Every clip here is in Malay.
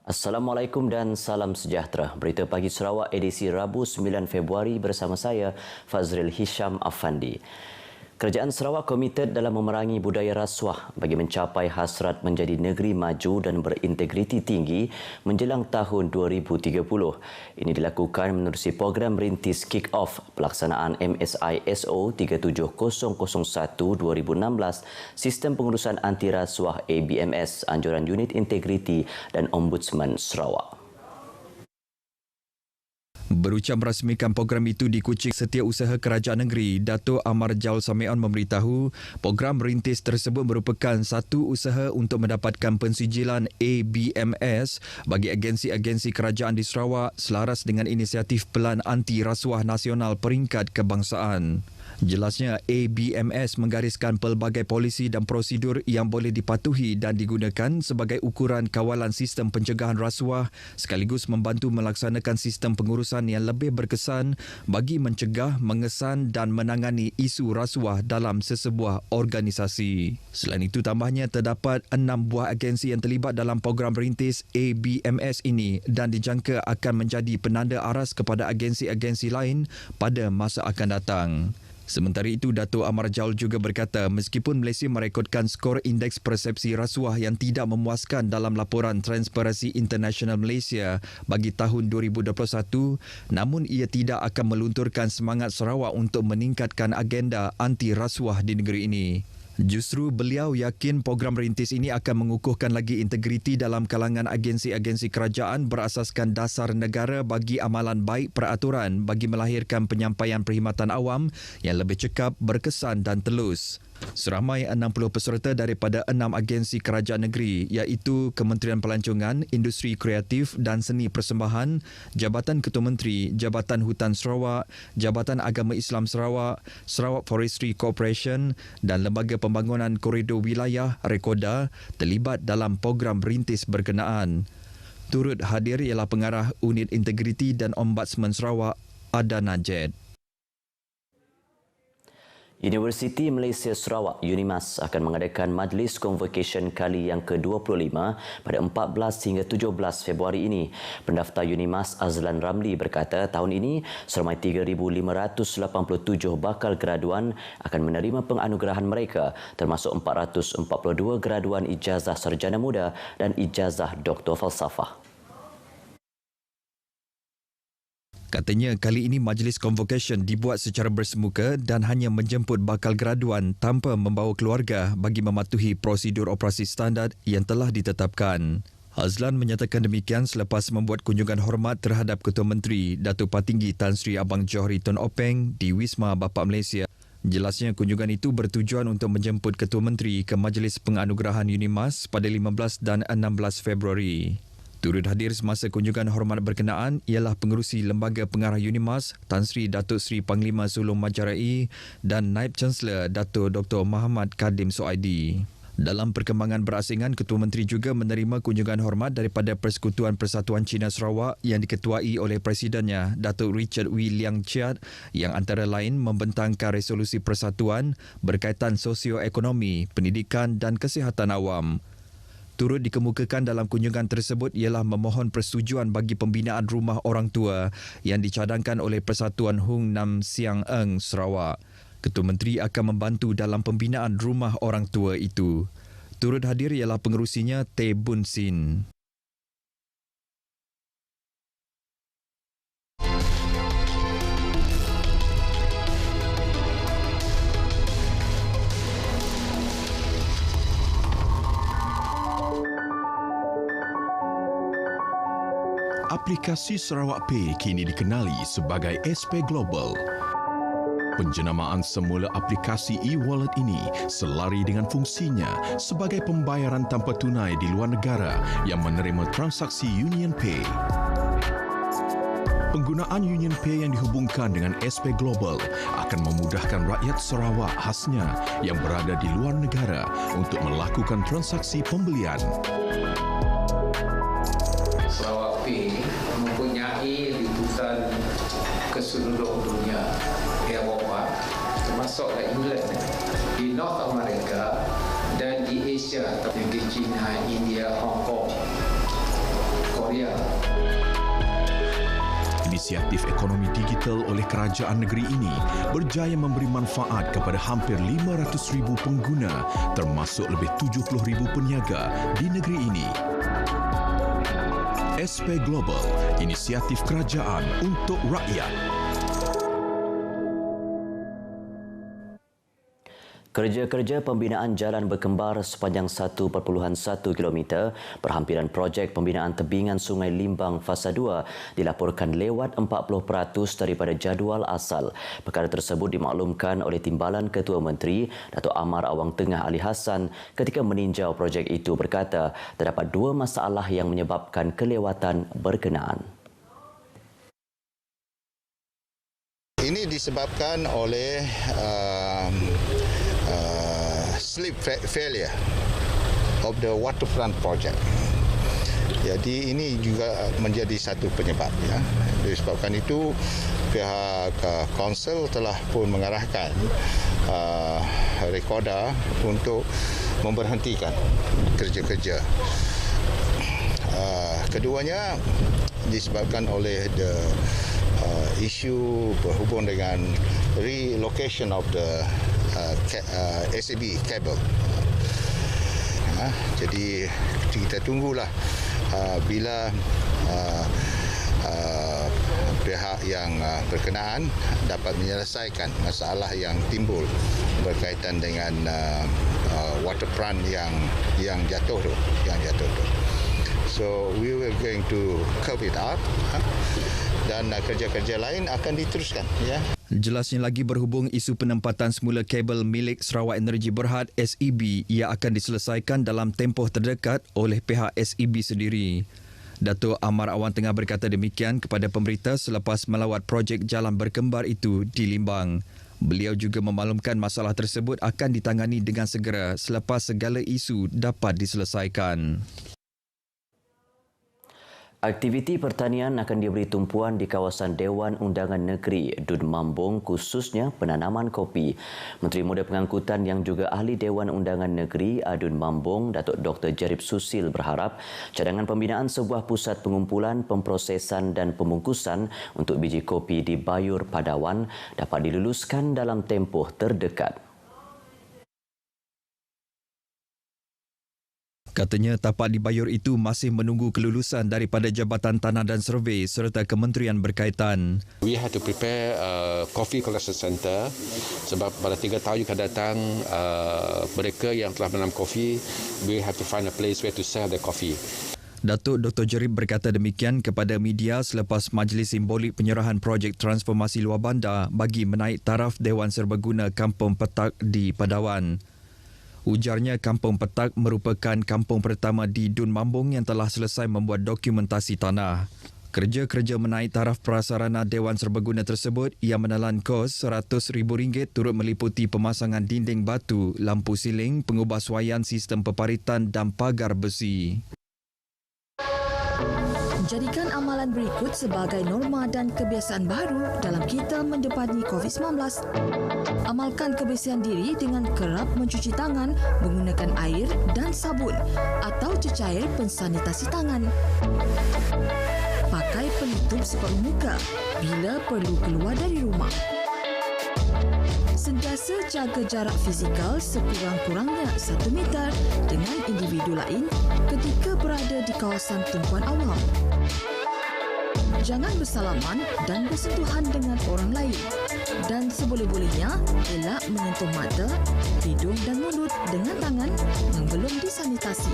Assalamualaikum dan salam sejahtera. Berita Pagi Sarawak edisi Rabu 9 Februari bersama saya, Fazril Hisham Afandi. Kerajaan Sarawak komited dalam memerangi budaya rasuah bagi mencapai hasrat menjadi negeri maju dan berintegriti tinggi menjelang tahun 2030. Ini dilakukan menerusi program rintis Kick-Off pelaksanaan MSISO 37001-2016 Sistem Pengurusan Anti Rasuah ABMS Anjuran Unit Integriti dan Ombudsman Sarawak. Berucap merasmikan program itu di Kuching Setiausaha Kerajaan Negeri, Dato' Amar Jaul Samion memberitahu program rintis tersebut merupakan satu usaha untuk mendapatkan pensijilan ABMS bagi agensi-agensi kerajaan di Sarawak selaras dengan inisiatif Pelan Anti Rasuah Nasional Peringkat Kebangsaan. Jelasnya, ABMS menggariskan pelbagai polisi dan prosedur yang boleh dipatuhi dan digunakan sebagai ukuran kawalan sistem pencegahan rasuah sekaligus membantu melaksanakan sistem pengurusan yang lebih berkesan bagi mencegah, mengesan dan menangani isu rasuah dalam sesebuah organisasi. Selain itu, tambahnya terdapat 6 buah agensi yang terlibat dalam program rintis ABMS ini dan dijangka akan menjadi penanda aras kepada agensi-agensi lain pada masa akan datang. Sementara itu, Dato' Amar Jaul juga berkata meskipun Malaysia merekodkan skor indeks persepsi rasuah yang tidak memuaskan dalam laporan Transparansi International Malaysia bagi tahun 2021, namun ia tidak akan melunturkan semangat Sarawak untuk meningkatkan agenda anti rasuah di negeri ini. Justru beliau yakin program rintis ini akan mengukuhkan lagi integriti dalam kalangan agensi-agensi kerajaan berasaskan dasar negara bagi amalan baik peraturan bagi melahirkan penyampaian perkhidmatan awam yang lebih cekap, berkesan dan telus. Seramai 60 peserta daripada 6 agensi kerajaan negeri iaitu Kementerian Pelancongan, Industri Kreatif dan Seni Persembahan, Jabatan Ketua Menteri, Jabatan Hutan Sarawak, Jabatan Agama Islam Sarawak, Sarawak Forestry Corporation dan Lembaga Pembangunan Koridor Wilayah Rekoda terlibat dalam program rintis berkenaan. Turut hadir ialah Pengarah Unit Integriti dan Ombudsman Sarawak, Ada Najed. Universiti Malaysia Sarawak UNIMAS akan mengadakan Majlis Convocation kali yang ke-25 pada 14 hingga 17 Februari ini. Pendaftar UNIMAS Azlan Ramli berkata tahun ini seramai 3,587 bakal graduan akan menerima penganugerahan mereka termasuk 442 graduan ijazah sarjana muda dan ijazah doktor falsafah. Katanya kali ini majlis convocation dibuat secara bersemuka dan hanya menjemput bakal graduan tanpa membawa keluarga bagi mematuhi prosedur operasi standard yang telah ditetapkan. Azlan menyatakan demikian selepas membuat kunjungan hormat terhadap Ketua Menteri Datuk Patinggi Tan Sri Abang Johari Tun Openg di Wisma Bapa Malaysia. Jelasnya kunjungan itu bertujuan untuk menjemput Ketua Menteri ke Majlis Penganugerahan UNIMAS pada 15 dan 16 Februari. Turut hadir semasa kunjungan hormat berkenaan ialah Pengerusi Lembaga Pengarah UNIMAS Tan Sri Datuk Sri Panglima Sulung Majarai dan Naib Chancellor Datuk Dr. Muhammad Kadim Soaidi. Dalam perkembangan berasingan, Ketua Menteri juga menerima kunjungan hormat daripada Persekutuan Persatuan Cina Sarawak yang diketuai oleh Presidennya Datuk Richard Wee Liang Chiat yang antara lain membentangkan resolusi persatuan berkaitan sosioekonomi, pendidikan dan kesihatan awam. Turut dikemukakan dalam kunjungan tersebut ialah memohon persetujuan bagi pembinaan rumah orang tua yang dicadangkan oleh Persatuan Hung Nam Siang Eng Sarawak. Ketua Menteri akan membantu dalam pembinaan rumah orang tua itu. Turut hadir ialah pengerusinya Teh Bun Sin. Aplikasi Sarawak Pay kini dikenali sebagai SP Global. Penjenamaan semula aplikasi e-wallet ini selari dengan fungsinya sebagai pembayaran tanpa tunai di luar negara yang menerima transaksi Union Pay. Penggunaan Union Pay yang dihubungkan dengan SP Global akan memudahkan rakyat Sarawak khasnya yang berada di luar negara untuk melakukan transaksi pembelian. Sarawak Pay mempunyai liputan ke seluruh dunia, Eropah, termasuk England, di North America dan di Asia, di China, India, Hong Kong. inisiatif ekonomi digital oleh kerajaan negeri ini berjaya memberi manfaat kepada hampir 500,000 pengguna termasuk lebih 70,000 peniaga di negeri ini. SP Global, inisiatif kerajaan untuk rakyat. Kerja-kerja pembinaan jalan berkembar sepanjang 1.1 km berhampiran projek pembinaan tebingan Sungai Limbang Fasa 2 dilaporkan lewat 40% daripada jadual asal. Perkara tersebut dimaklumkan oleh Timbalan Ketua Menteri Datuk Amar Awang Tengah Ali Hassan ketika meninjau projek itu, berkata terdapat dua masalah yang menyebabkan kelewatan berkenaan. Ini disebabkan oleh slip failure of the waterfront project. Jadi ini juga menjadi satu penyebab. Ya. Disebabkan itu pihak Council telah pun mengarahkan rekorda untuk memberhentikan kerja-kerja. Keduanya disebabkan oleh the isu berhubung dengan relocation of the SAB kabel. Jadi kita tunggulah bila pihak yang berkenaan dapat menyelesaikan masalah yang timbul berkaitan dengan waterfront yang jatuh tu. So we were going to curb it up dan kerja-kerja lain akan diteruskan. Ya. Jelasnya lagi berhubung isu penempatan semula kabel milik Sarawak Energy Berhad SEB ia akan diselesaikan dalam tempoh terdekat oleh pihak SEB sendiri. Datuk Amar Awang Tengah berkata demikian kepada pemberita selepas melawat projek jalan berkembar itu di Limbang. Beliau juga memaklumkan masalah tersebut akan ditangani dengan segera selepas segala isu dapat diselesaikan. Aktiviti pertanian akan diberi tumpuan di kawasan Dewan Undangan Negeri Dun Mambung, khususnya penanaman kopi. Menteri Muda Pengangkutan yang juga ahli Dewan Undangan Negeri Dun Mambung, Datuk Dr. Jarib Susil berharap cadangan pembinaan sebuah pusat pengumpulan, pemprosesan dan pembungkusan untuk biji kopi di Bayur Padawan dapat diluluskan dalam tempoh terdekat. Katanya tapak di Bayur itu masih menunggu kelulusan daripada Jabatan Tanah dan Survey serta kementerian berkaitan. We have to prepare a coffee collection center sebab pada 3 tahun akan datang mereka yang telah menanam kopi, we have to find a place where to sell the coffee. Datuk Dr. Jarib berkata demikian kepada media selepas majlis simbolik penyerahan projek transformasi luar bandar bagi menaik taraf Dewan Serbaguna Kampung Petak di Padawan. Ujarnya Kampung Petak merupakan kampung pertama di Dun Mambung yang telah selesai membuat dokumentasi tanah. Kerja-kerja menaik taraf prasarana Dewan Serbaguna tersebut yang menelan kos RM100,000 turut meliputi pemasangan dinding batu, lampu siling, pengubahsuaian sistem peparitan dan pagar besi. Jadikan amalan berikut sebagai norma dan kebiasaan baru dalam kita mendepani COVID-19. Amalkan kebersihan diri dengan kerap mencuci tangan menggunakan air dan sabun atau cecair pensanitasi tangan. Pakai penutup separuh muka bila perlu keluar dari rumah. Sentiasa jaga jarak fizikal sekurang-kurangnya 1 meter dengan individu lain ketika berada di kawasan tumpuan awam. Jangan bersalaman dan bersentuhan dengan orang lain. Dan seboleh-bolehnya, elak menyentuh mata, hidung dan mulut dengan tangan yang belum disanitasi.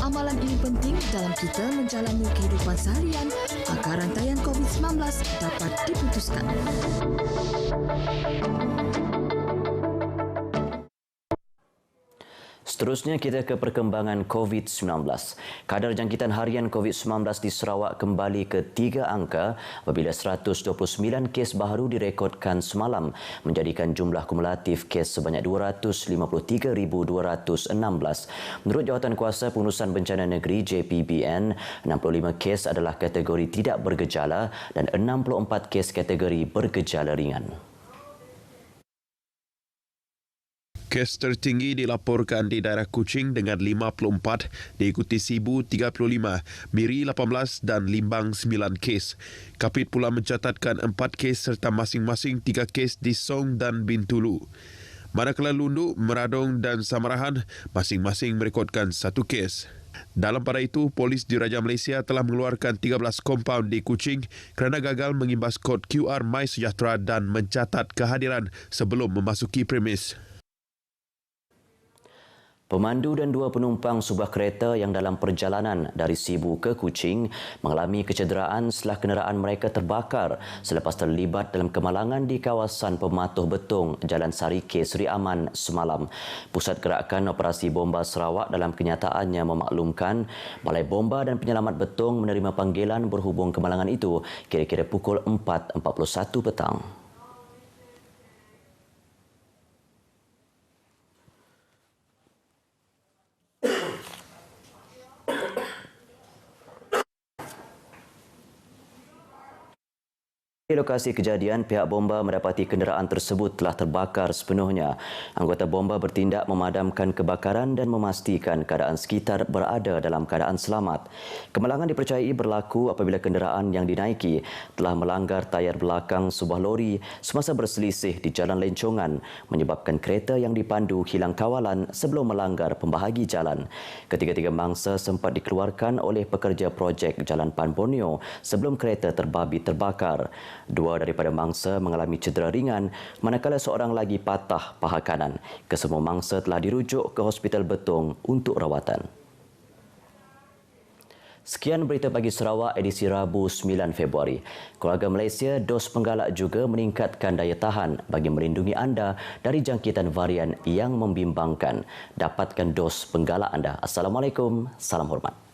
Amalan ini penting dalam kita menjalani kehidupan seharian agar rantaian COVID-19 dapat diputuskan. Seterusnya kita ke perkembangan COVID-19. Kadar jangkitan harian COVID-19 di Sarawak kembali ke 3 angka apabila 129 kes baru direkodkan semalam menjadikan jumlah kumulatif kes sebanyak 253,216. Menurut Jawatankuasa Pengurusan Bencana Negeri JPBN, 65 kes adalah kategori tidak bergejala dan 64 kes kategori bergejala ringan. Kes tertinggi dilaporkan di daerah Kuching dengan 54, diikuti Sibu 35, Miri 18 dan Limbang 9 kes. Kapit pula mencatatkan 4 kes serta masing-masing 3 kes di Song dan Bintulu. Manakala Lundu, Meradong dan Samarahan masing-masing merekodkan 1 kes. Dalam pada itu, polis Diraja Malaysia telah mengeluarkan 13 kompaun di Kuching kerana gagal mengimbas kod QR MySejahtera dan mencatat kehadiran sebelum memasuki premis. Pemandu dan 2 penumpang sebuah kereta yang dalam perjalanan dari Sibu ke Kuching mengalami kecederaan setelah kenderaan mereka terbakar selepas terlibat dalam kemalangan di kawasan Pematuh Betong, Jalan Sarike, Seri Aman semalam. Pusat Gerakan Operasi Bomba Sarawak dalam kenyataannya memaklumkan Balai Bomba dan Penyelamat Betong menerima panggilan berhubung kemalangan itu kira-kira pukul 4.41 petang. Di lokasi kejadian, pihak bomba mendapati kenderaan tersebut telah terbakar sepenuhnya. Anggota bomba bertindak memadamkan kebakaran dan memastikan keadaan sekitar berada dalam keadaan selamat. Kemalangan dipercayai berlaku apabila kenderaan yang dinaiki telah melanggar tayar belakang sebuah lori semasa berselisih di jalan lencongan, menyebabkan kereta yang dipandu hilang kawalan sebelum melanggar pembahagi jalan. Ketiga-tiga mangsa sempat dikeluarkan oleh pekerja projek Jalan Pan Borneo sebelum kereta terbabi terbakar. 2 daripada mangsa mengalami cedera ringan, manakala seorang lagi patah paha kanan. Kesemua mangsa telah dirujuk ke Hospital Betong untuk rawatan. Sekian berita pagi Sarawak edisi Rabu 9 Februari. Keluarga Malaysia, dos penggalak juga meningkatkan daya tahan bagi melindungi anda dari jangkitan varian yang membimbangkan. Dapatkan dos penggalak anda. Assalamualaikum, salam hormat.